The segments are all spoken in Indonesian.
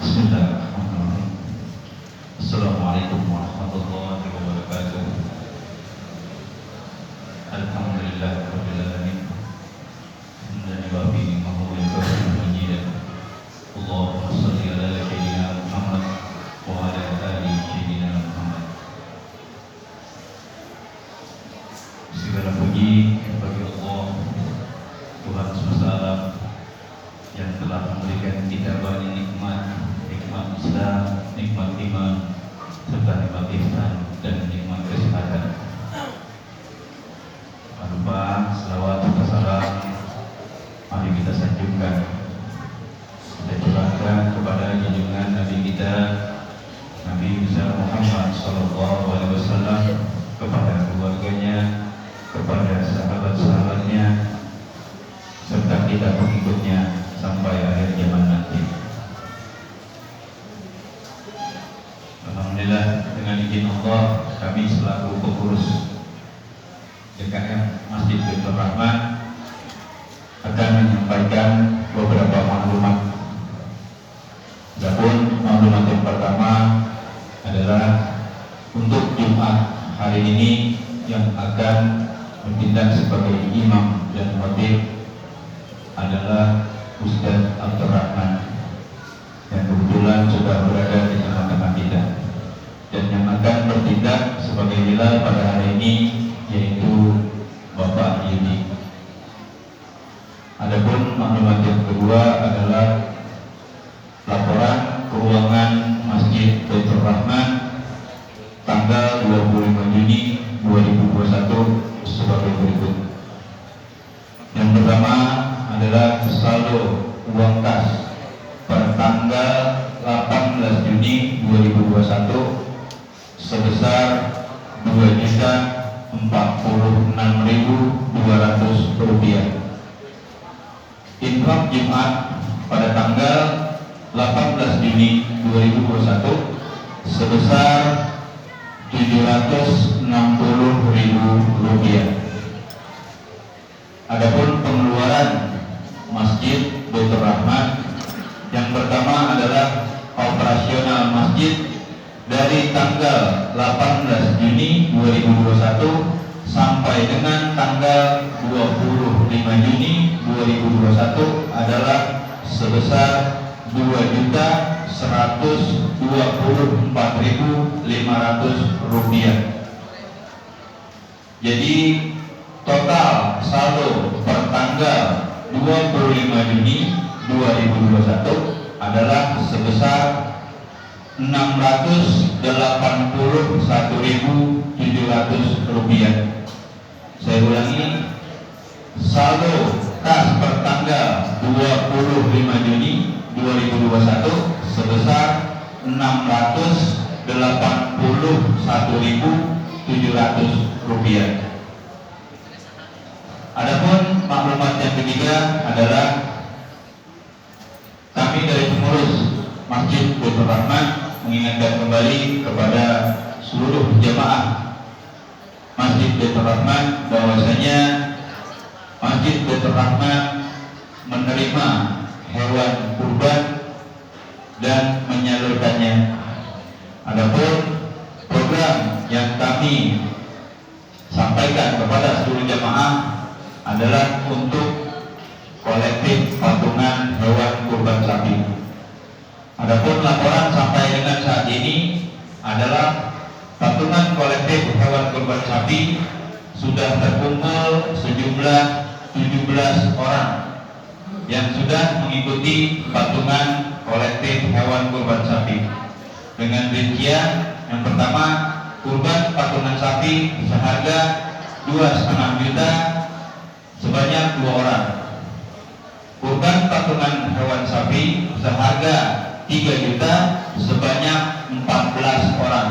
Bismillahirrahmanirrahim. Assalamualaikum warahmatullahi wabarakatuh. Alhamdulillahirabbil alamin. Hamdan yuwafi ni'amahu wa yukafi majidah. Allahumma shalli ala sayyidina Muhammad wa ala ali sayyidina Muhammad. Segala puji bagi Allah Tuhan semesta alam yang telah memberikan kita banyak nikmat Islam, nikmat iman, serta nikmat ihsan dan nikmat kesehatan. Jangan lupa selawat serta salam mari kita sanjungkan, kita curahkan kepada junjungan Nabi kita Nabi Muhammad SAW, kepada keluarganya, kepada sahabat-sahabatnya, serta kita pengikutnya sampai akhir zaman nanti. Alhamdulillah, dengan izin Allah, kami selaku pengurus DKM Masjid Baitur Rahman akan menyampaikan beberapa maklumat. Adapun maklumat yang pertama adalah untuk Jumat hari ini yang akan bertindak sebagai imam dan khatib adalah Ustaz Abdul Rahman yang kebetulan sudah berada di tengah-tengah kita, dan yang akan bertindak sebagai hilal pada hari ini yaitu Bapak Yudi. Adapun maklumat yang kedua adalah laporan keuangan Masjid Baitur Rahman tanggal 25 Juni 2021 sebagai berikut. Yang pertama adalah saldo uang kas pada tanggal 18 Juni 2021 sebesar Rp2.046.200. Infak Jumat pada tanggal 18 Juni 2021 sebesar Rp760.000. Adapun pengeluaran Masjid Baitur Rahman, yang pertama adalah operasional masjid dari tanggal 18 Juni 2021 sampai dengan tanggal 25 Juni 2021 adalah sebesar Rp2.124.500. Jadi total saldo per tanggal 25 Juni 2021 adalah sebesar Rp681.700. Saya ulangi, saldo kas per tanggal 25 Juni 2021 sebesar Rp681.700. Adapun maklumat yang ketiga adalah kami dari pengurus Masjid Baitur Rahman mengingatkan kembali kepada seluruh jamaah Masjid Baitur Rahman bahwasanya Masjid Baitur Rahman menerima hewan kurban dan menyalurkannya. Adapun program yang kami sampaikan kepada seluruh jamaah adalah untuk kolektif patungan hewan kurban sapi. Adapun laporan sampai dengan saat ini adalah patungan kolektif hewan kurban sapi sudah terkumpul sejumlah 17 orang yang sudah mengikuti patungan kolektif hewan kurban sapi. dengan rincian. Yang pertama, kurban patungan sapi seharga 2,5 juta sebanyak 2 orang. Kurban patungan hewan sapi seharga 3 juta sebanyak 14 orang.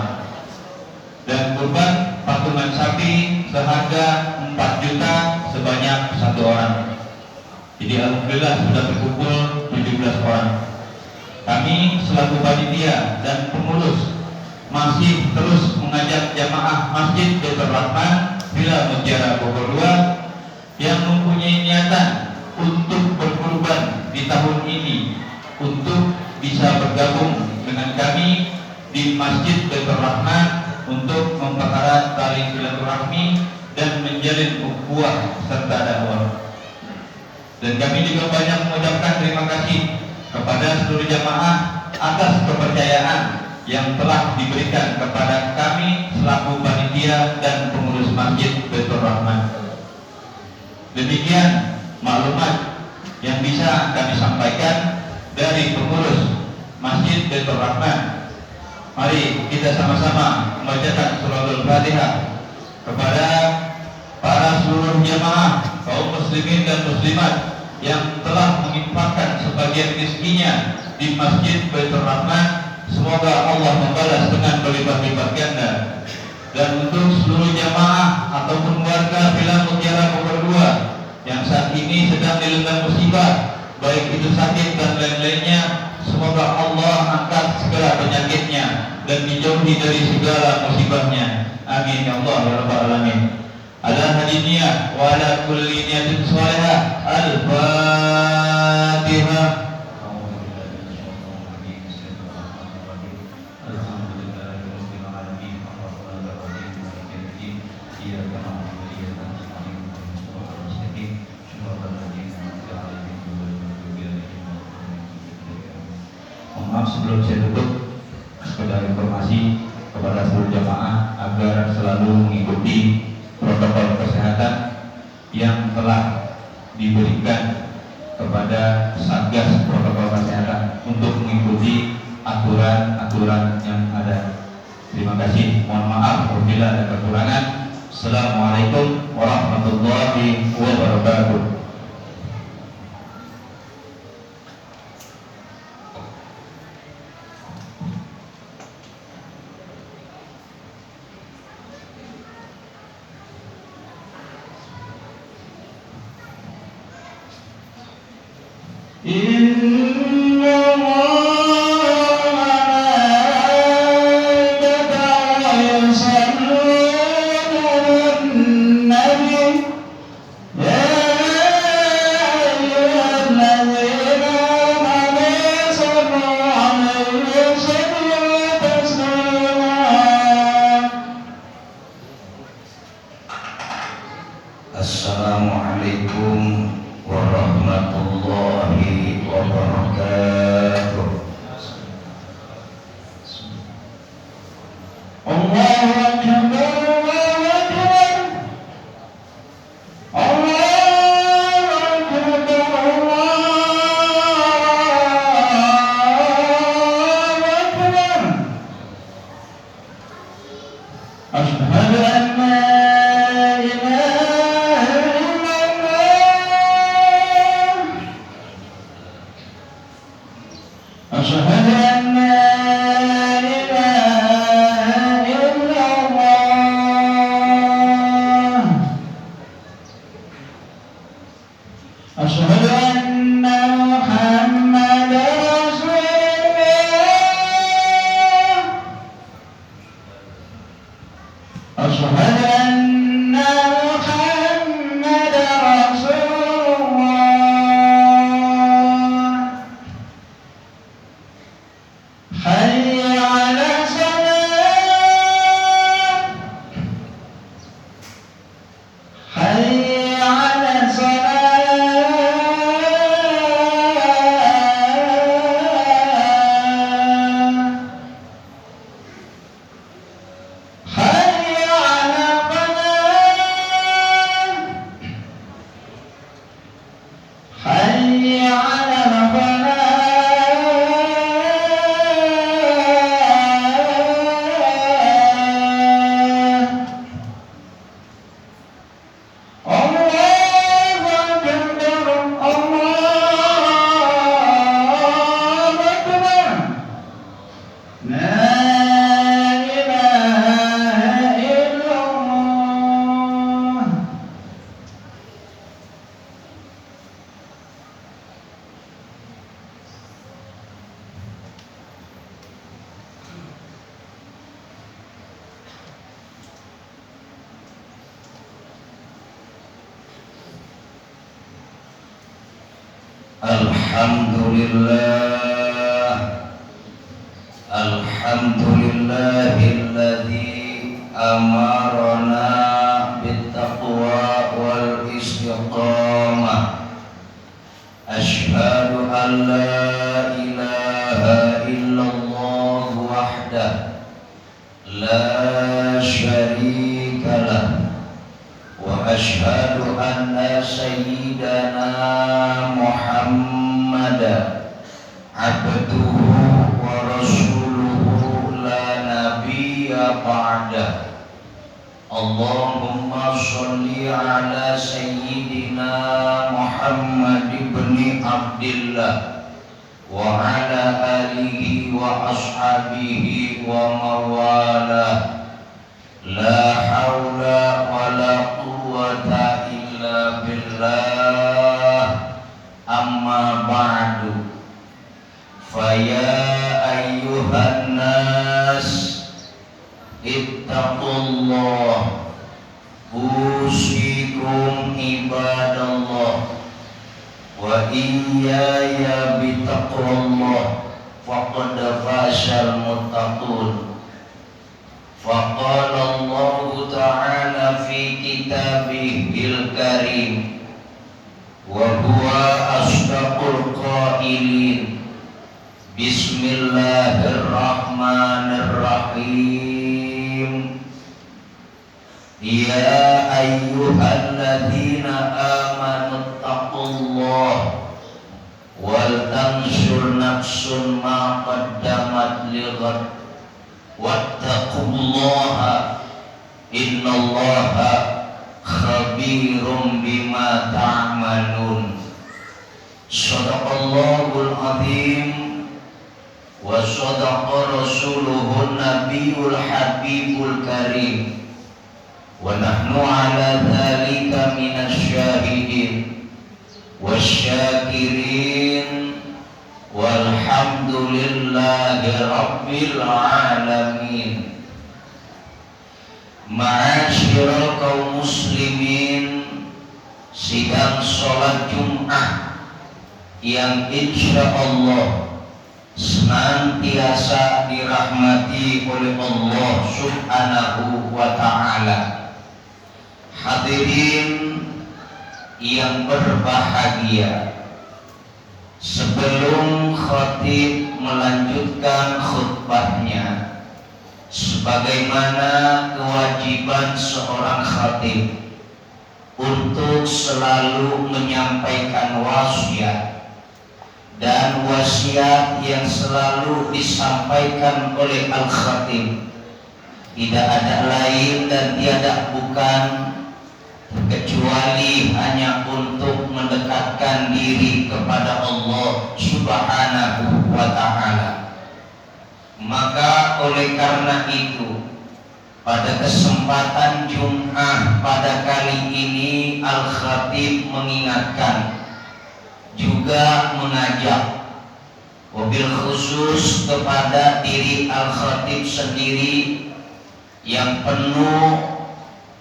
Dan kurban patungan sapi seharga 4 juta sebanyak 1 orang. Jadi alhamdulillah sudah terkumpul 17 orang. Kami selaku panitia dan pengurus masih terus mengajak jamaah Masjid Baitur Rahman Villa Mutiara Bogor 2 yang mempunyai niatan untuk berkurban di tahun ini untuk bisa bergabung dengan kami di Masjid Baitur Rahman untuk mempererat tali silaturahmi dan menjalin ukhuwah serta dakwah. Dan kami juga banyak mengucapkan terima kasih kepada seluruh jamaah atas kepercayaan yang telah diberikan kepada kami selaku panitia dan pengurus Masjid Baitur Rahman. Demikian maklumat yang bisa kami sampaikan dari pengurus Masjid Baitur Rahman. Mari kita sama-sama membacakan suratul Fatihah kepada para seluruh jamaah kaum muslimin dan muslimat yang telah menginfakkan sebagian rezekinya di Masjid Baitur Rahman. Semoga Allah membalas dengan berlipat-lipat ganda. Dan untuk seluruh jamaah ataupun warga Villa Mutiara Bogor 2 yang saat ini sedang dilanda musibah, baik itu sakit dan lain-lainnya, semoga Allah angkat segala penyakitnya dan dijauhi dari segala musibahnya. Amin ya Allah ya Rabbal Alamin. Ala hadiniyah wa ala kulli niyatin salihah. Al-Fatihah. Maaf sebelum saya tutup, sekedar informasi kepada seluruh jamaah agar selalu mengikuti protokol kesehatan yang telah diberikan kepada Satgas Protokol Kesehatan untuk mengikuti aturan-aturan yang ada. Terima kasih. Mohon maaf apabila ada kekurangan. Assalamualaikum warahmatullahi wabarakatuh. Assalamualaikum warahmatullahi wabarakatuh. Allahu Akbar, Allahu Akbar, Allahu Akbar, Allahu Akbar. Asyhadu an la أشهد أن لا إله إلا الله أشهد أن محمدا رسول الله أشهد أن محمدا رسول الله حي على الصلاة حي على الصلاة حي على الفلاح حي على الفلاح Alhamdulillahilladzi amarana bittaqwa wal istiqamah. Asyhadu an la ilaha illallah wahdah la syarika lah, wa asyhadu anna sayyidana Muhammadan abduhu wa rasuluhu la nabiyya ba'dah. Allahumma sholli ala sayyidina Muhammad ibn Abdillah wa ala alihi wa ashabihi wa mawalah. La hawla wa la quwwata illa billah. Amma ba'du. Faya ayyuhan nas ittaqullah, usikum ibadallah, wa iyaya bitaqwallah, faqad fashal muttaqun. Faqala Allah ta'ala fi kitabihil karim, wa huwa asdaqul qailin. Bismillahirrahmanirrahim. Ya ayyuhalladzina amanu taqullah wal tanzur nafsun ma qaddamat lighad wattaqullaha innallaha khabirum bima ta'malun. Shadaqallahul azim wa shadaqa rasuluhun nabiyul habibul karim, wa nahnu ala dhalika minasy syahidin wasyakirin walhamdulillahi rabbil alamin. Ma'asyiral kaum muslimin, sidang sholat Jum'ah yang insyaallah senantiasa dirahmati oleh Allah subhanahu wa ta'ala. Hadirin yang berbahagia, sebelum khatib melanjutkan khutbahnya, sebagaimana kewajiban seorang khatib untuk selalu menyampaikan wasiat, dan wasiat yang selalu disampaikan oleh al-khatib tidak ada lain dan tiada bukan kecuali hanya untuk mendekatkan diri kepada Allah subhanahu wa ta'ala. Maka oleh karena itu, pada kesempatan Jum'ah pada kali ini al-khatib mengingatkan, juga mengajak, wabil khusus kepada diri al-khatib sendiri yang penuh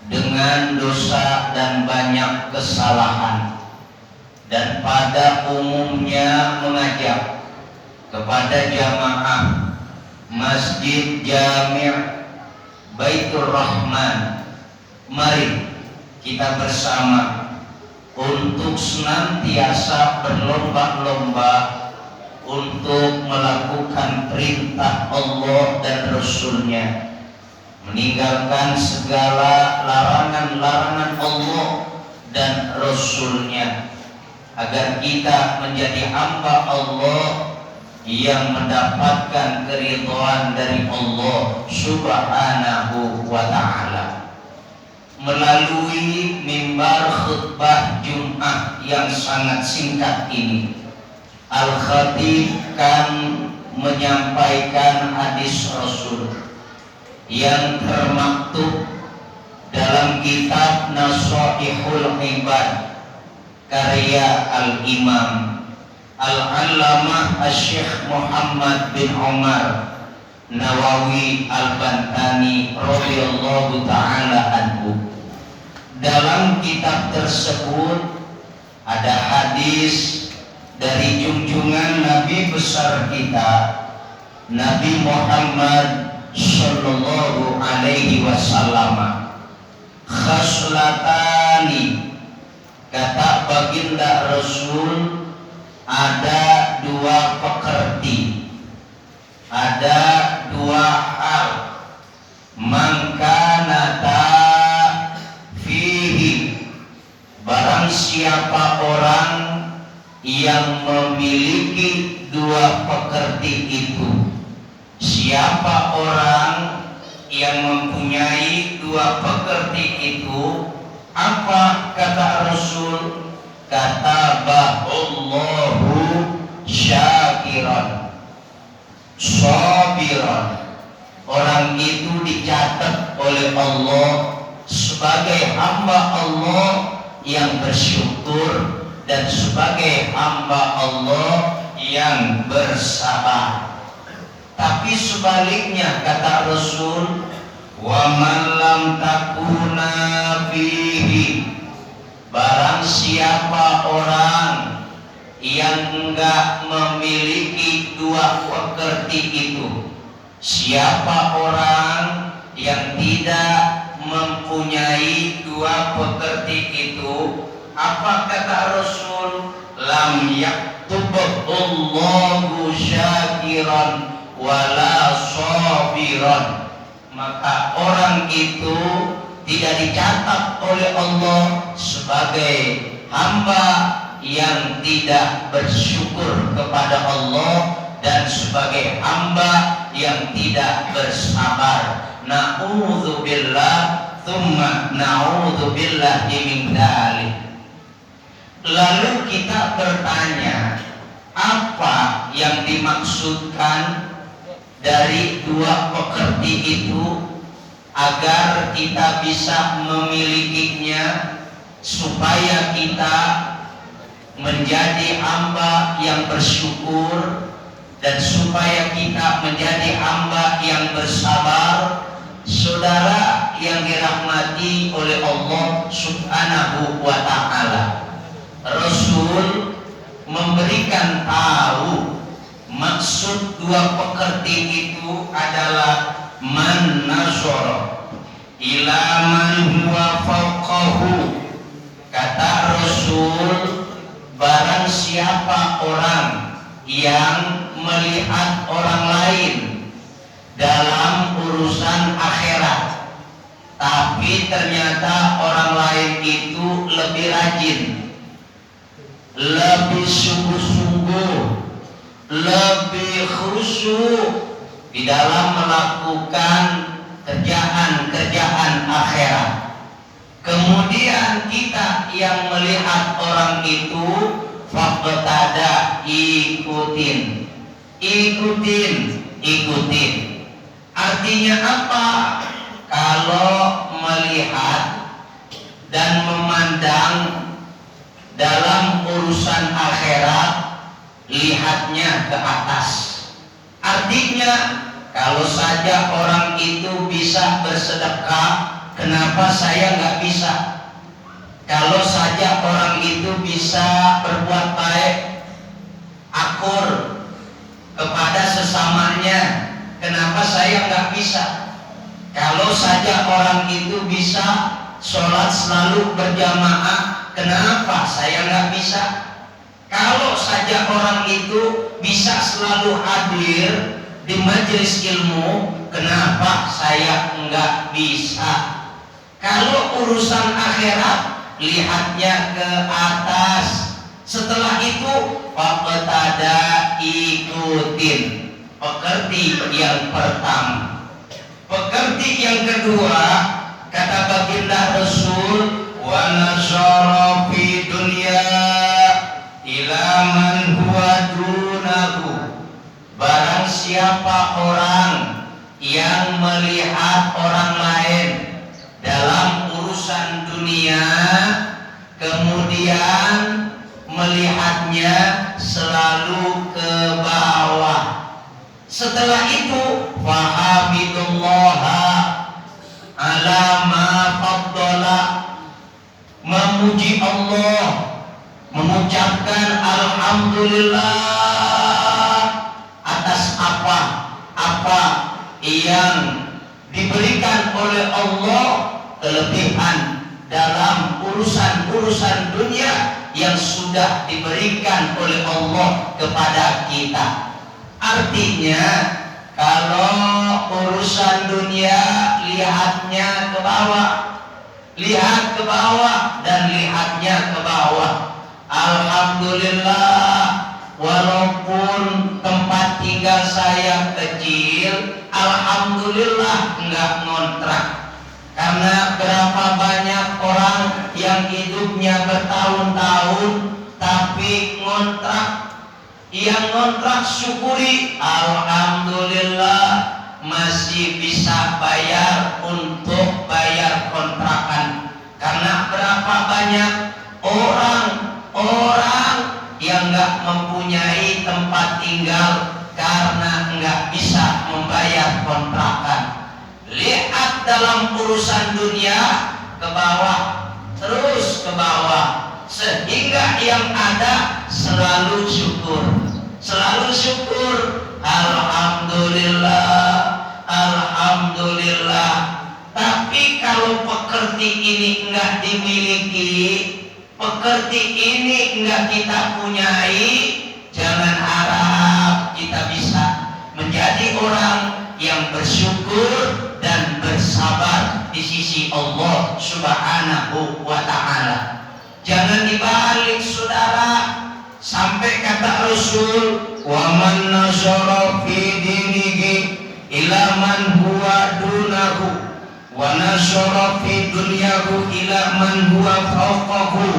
dengan dosa dan banyak kesalahan, dan pada umumnya mengajak kepada jamaah Masjid Jami' Baitur Rahman, mari kita bersama untuk senantiasa berlomba-lomba untuk melakukan perintah Allah dan Rasulnya, meninggalkan segala larangan-larangan Allah dan Rasulnya, agar kita menjadi hamba Allah yang mendapatkan keridhaan dari Allah subhanahu wa ta'ala. Melalui mimbar khutbah Jum'ah yang sangat singkat ini, al-khatib kan menyampaikan hadis Rasul yang termaktub dalam kitab Nasaihul Ibad karya al-Imam Al-Allamah Asy-Syaikh Muhammad bin Umar Nawawi Al-Bantani radhiyallahu ta'ala anhu. Dalam kitab tersebut ada hadis dari junjungan Nabi besar kita Nabi Muhammad sallallahu alaihi wasallam. Khaslatani, kata baginda Rasul, ada dua pekerti, ada dua hal. Mangkanata fihi, barang siapa orang yang memiliki dua pekerti itu, siapa orang yang mempunyai dua pekerti itu, apa kata Rasul? Kataballahu syakiran sabiran, orang itu dicatat oleh Allah sebagai hamba Allah yang bersyukur dan sebagai hamba Allah yang bersabar. Tapi sebaliknya kata Rasul, wa man lam takuna fihi, barang siapa orang yang enggak memiliki dua pekerti itu, siapa orang yang tidak mempunyai dua pekerti itu, apa kata Rasul? Lam yaktubullahu syakiran wala sabiran, maka orang itu tidak dicatat oleh Allah sebagai hamba yang tidak bersyukur kepada Allah dan sebagai hamba yang tidak bersabar. Na'udzubillah tsumma na'udzubillahi min dzalik. Lalu kita bertanya, apa yang dimaksudkan dari dua pekerti itu agar kita bisa memilikinya, supaya kita menjadi hamba yang bersyukur dan supaya kita menjadi hamba yang bersabar. Saudara yang dirahmati oleh Allah Subhanahu wa ta'ala, Rasul memberikan tahu maksud dua pekerti itu adalah man nazara ila man huwa fawqahu. Kata Rasul, barang siapa orang yang melihat orang lain dalam urusan akhirat, tapi ternyata orang lain itu lebih rajin, lebih sungguh-sungguh, lebih khusyuk di dalam melakukan kerjaan-kerjaan akhirat. Kemudian kita yang melihat orang itu, faqtada, ikutin. Artinya apa? Kalau melihat dan memandang dalam urusan akhirat, lihatnya ke atas. Artinya, kalau saja orang itu bisa bersedekah, kenapa saya nggak bisa? Kalau saja orang itu bisa berbuat baik, akur kepada sesamanya, kenapa saya nggak bisa? Kalau saja orang itu bisa sholat selalu berjamaah, kenapa saya nggak bisa? Kalau saja orang itu bisa selalu hadir di majelis ilmu, kenapa saya nggak bisa? Kalau urusan akhirat, lihatnya ke atas. Setelah itu, faqtada, ikutin. Pekerti yang pertama. Pekerti yang kedua, kata baginda Rasul, wa nazara fi dunya ila man huwa dunahu. Barang siapa orang yang melihat orang lain dalam urusan dunia, kemudian melihatnya selalu ke bawah. Setelah itu, fahamidullaha ala ma faddala, memuji Allah, mengucapkan alhamdulillah atas apa yang diberikan oleh Allah kelebihan dalam urusan-urusan dunia yang sudah diberikan oleh Allah kepada kita. Artinya kalau urusan dunia lihatnya ke bawah, lihat ke bawah dan lihatnya ke bawah. Alhamdulillah, walaupun tempat tinggal saya kecil, alhamdulillah enggak ngontrak. Karena berapa banyak orang yang hidupnya bertahun-tahun tapi ngontrak. Yang ngontrak syukuri, alhamdulillah masih bisa bayar untuk bayar kontrakan. Karena berapa banyak orang yang nggak mempunyai tempat tinggal karena nggak bisa membayar kontrakan. Lihat dalam urusan dunia ke bawah, terus ke bawah, sehingga yang ada selalu syukur, selalu syukur. Alhamdulillah, alhamdulillah. Tapi kalau pekerti ini enggak dimiliki, pekerti ini enggak kita punyai, jangan harap kita bisa menjadi orang yang bersyukur dan bersabar di sisi Allah Subhanahu wa ta'ala. Jangan dibalik, saudara, sampai kata Rasul, wa man nazara fi dinihi ila man huwa dunahu wa nazara fi dunyahu ila man huwa fawqahu.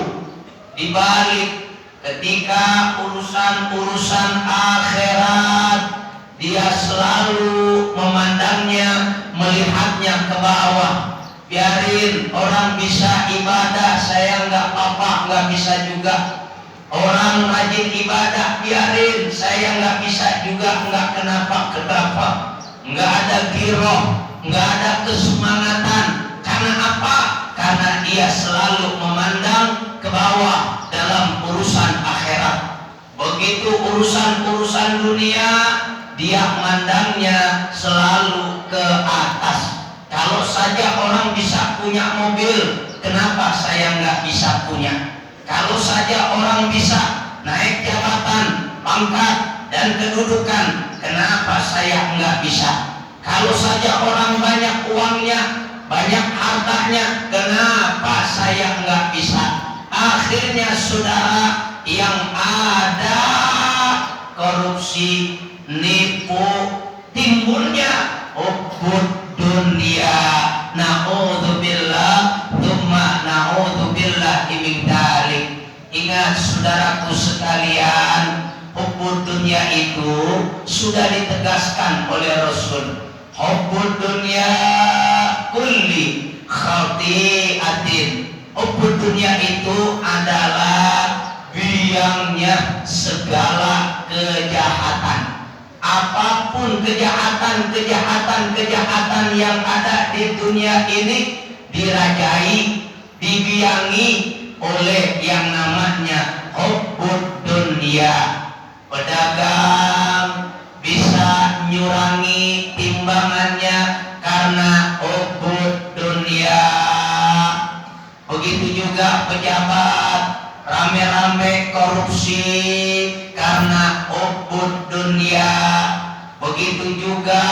Dibalik, ketika urusan-urusan akhirat, dia selalu memandangnya, melihatnya ke bawah. Biarin orang bisa ibadah, saya nggak apa-apa, nggak bisa juga. Orang rajin ibadah, biarin, saya nggak bisa juga, nggak kenapa. Nggak ada giroh, nggak ada kesemangatan. Karena apa? Karena dia selalu memandang ke bawah dalam urusan akhirat. Begitu urusan-urusan dunia, dia mandangnya selalu ke atas. Kalau saja orang bisa punya mobil, kenapa saya nggak bisa punya? Kalau saja orang bisa naik jabatan, pangkat, dan kedudukan, kenapa saya nggak bisa? Kalau saja orang banyak uangnya, banyak hartanya, kenapa saya nggak bisa? Akhirnya saudara, yang ada korupsi, nipu, timbulnya hubbud dunia. Na'udzubillah, tsumma na'udzubillah min dzalik. Ingat saudaraku sekalian, hubbud dunia itu sudah ditegaskan oleh Rasul. Hubbud dunia kulli khati'atin. Hubbud dunia itu adalah biangnya segala kejahatan. Apapun kejahatan yang ada di dunia ini dirajai, dibiangi oleh yang namanya hubbud dunia. Pedagang bisa nyurangi timbangannya karena hubbud dunia. Begitu juga pejabat rame-rame korupsi karena hubbud dunia. Begitu juga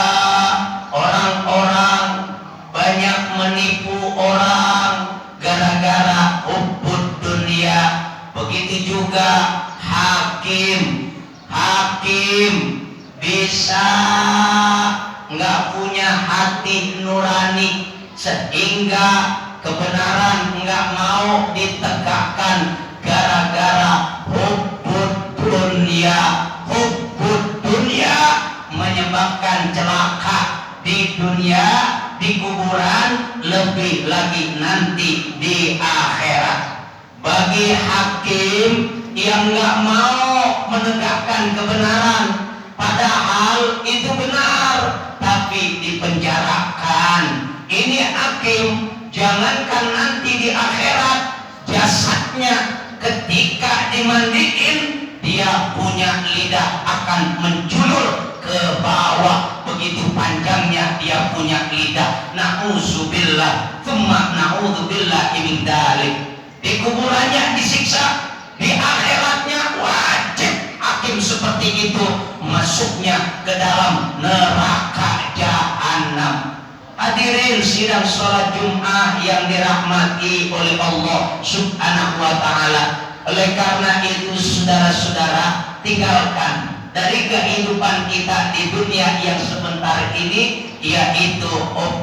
orang-orang banyak menipu orang gara-gara hubbud dunia. Begitu juga hakim bisa nggak punya hati nurani sehingga kebenaran nggak mau ditegakkan gara-gara hubbud dunia. Hubbud dunia menyebabkan celaka di dunia, di kuburan, lebih lagi nanti di akhirat. Bagi hakim yang nggak mau menegakkan kebenaran, padahal itu benar, tapi dipenjarakan. Ini hakim, jangankan nanti di akhirat, jasadnya ketika dimandiin dia punya lidah akan menjulur ke bawah, begitu panjangnya dia punya lidah. Na'udzubillah, tsumma na'udzubillah min dzalik. Di kuburannya disiksa, di akhiratnya wajib hakim seperti itu masuknya ke dalam neraka jahanam. Hadirin sidang sholat Jum'ah yang dirahmati oleh Allah Subhanahu wa ta'ala. Oleh karena itu saudara-saudara, tinggalkan dari kehidupan kita di dunia yang sebentar ini, yaitu